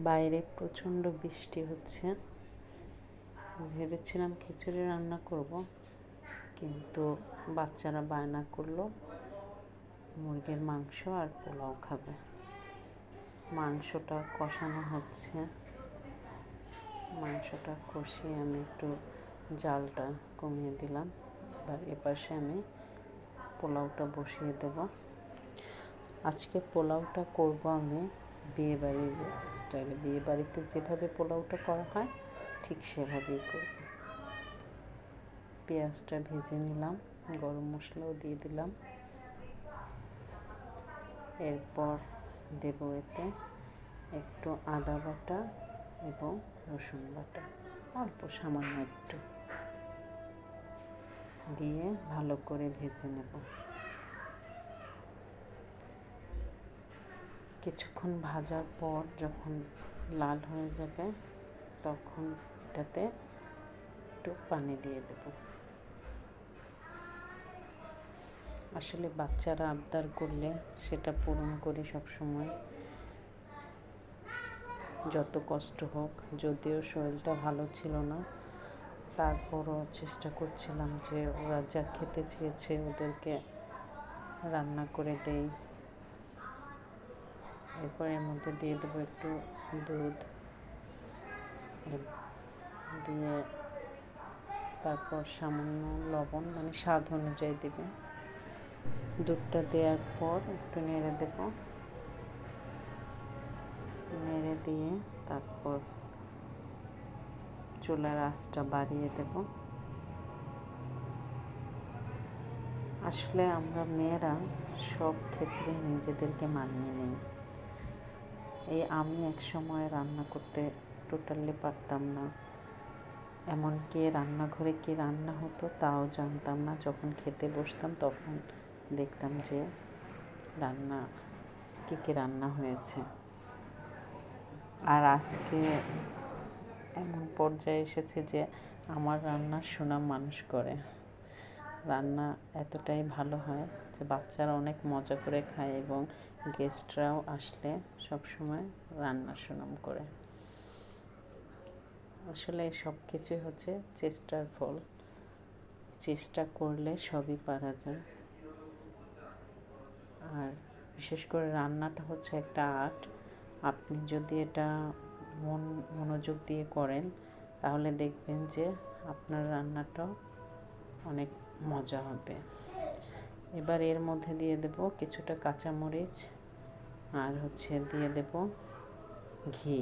বাইরে প্রচণ্ড বৃষ্টি হচ্ছে। ভেবেছিলাম খিচুড়ি রান্না করব, কিন্তু বাচ্চারা বায়না করলো মুরগির মাংস আর পোলাও খাবে। মাংসটা কষানো হচ্ছে। মাংসটা কষিয়ে আমি একটু জালটা কমিয়ে দিলাম। এবার এপাশে আমি পোলাওটা বসিয়ে দেব। আজকে পোলাওটা করব আমি বিয়েবাড়ির স্টাইলে। বিয়েবাড়িতে যেভাবে পোলাওটা করা হয় ঠিক সেভাবেই করব। পেঁয়াজটা ভেজে নিলাম, গরম মশলাও দিয়ে দিলাম। এরপর দেব এতে একটু আদা বাটা এবং রসুন বাটা, অল্প সামান্য একটু দিয়ে ভালো করে ভেজে নেব। কিছুক্ষণ ভাজার পর যখন লাল হয়ে যাবে তখন এটাতে একটু পানি দিয়ে দেব। আসলে বাচ্চারা আবদার করলে সেটা পূরণ করি সবসময়, যত কষ্ট হোক। যদিও শরীরটা ভালো ছিল না, তারপরও চেষ্টা করছিলাম যে ওরা যা খেতে চেয়েছে ওদেরকে রান্না করে দেই। এরপর এর মধ্যে দিয়ে দেবো একটু দুধ, দিয়ে তারপর সামান্য লবণ, মানে স্বাদ অনুযায়ী দেবেন। দুধটা দেওয়ার পর একটু নেড়ে দেব। নেড়ে দিয়ে তারপর চুলার আঁচটা বাড়িয়ে দেব। আসলে আমরা মেয়েরা সব ক্ষেত্রে নিজেদেরকে মানিয়ে নিই। আমি এক সময় রান্না করতে টোটালি পারতাম না, এমনকি রান্নাঘরে কি রান্না হতো তাও জানতাম না। যখন খেতে বসতাম তখন দেখতাম যে কী রান্না হয়েছে। আর আজকে এমন পর্যায়ে এসেছে যে আমার রান্নার সুনাম মানুষ করে। রান্না এতটাই ভালো হয় যে বাচ্চারা অনেক মজা করে খায় এবং গেস্টরাও আসলে সবসময় রান্নার সুনাম করে। আসলে সব কিছুই হচ্ছে চেষ্টার ফল। চেষ্টা করলে সবই পারা যায়। আর বিশেষ করে রান্নাটা হচ্ছে একটা আর্ট। আপনি যদি এটা মনোযোগ দিয়ে করেন তাহলে দেখবেন যে আপনার রান্নাটাও অনেক মজা হবে। এবার এর মধ্যে দিয়ে দেব কিছুটা কাঁচামরিচ, আর দিয়ে দেব ঘি।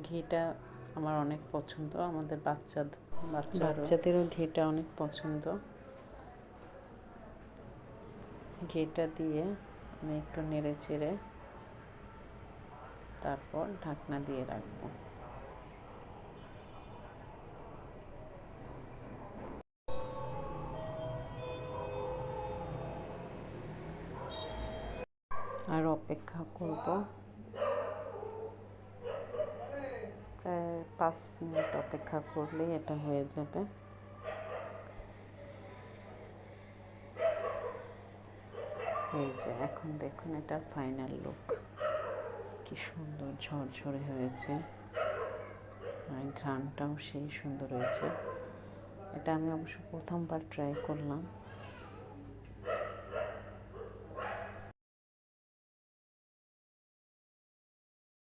ঘিটা আমার অনেক পছন্দ, আমাদের বাচ্চাদেরও ঘিটা অনেক পছন্দ। ঘিটা দিয়ে আমি একটু নেড়ে চেড়ে তারপর ঢাকনা দিয়ে রাখবো। আর অপেক্ষা করব প্রায় 5 মিনিট। অপেক্ষা করলেই এটা হয়ে যাবে। এই যে এখন দেখুন এটার ফাইনাল লুক, কি সুন্দর ঝরঝরে হয়েছে, ঘ্রাণটাও সেই সুন্দর হয়েছে। এটা আমি অবশ্য প্রথমবার ট্রাই করলাম।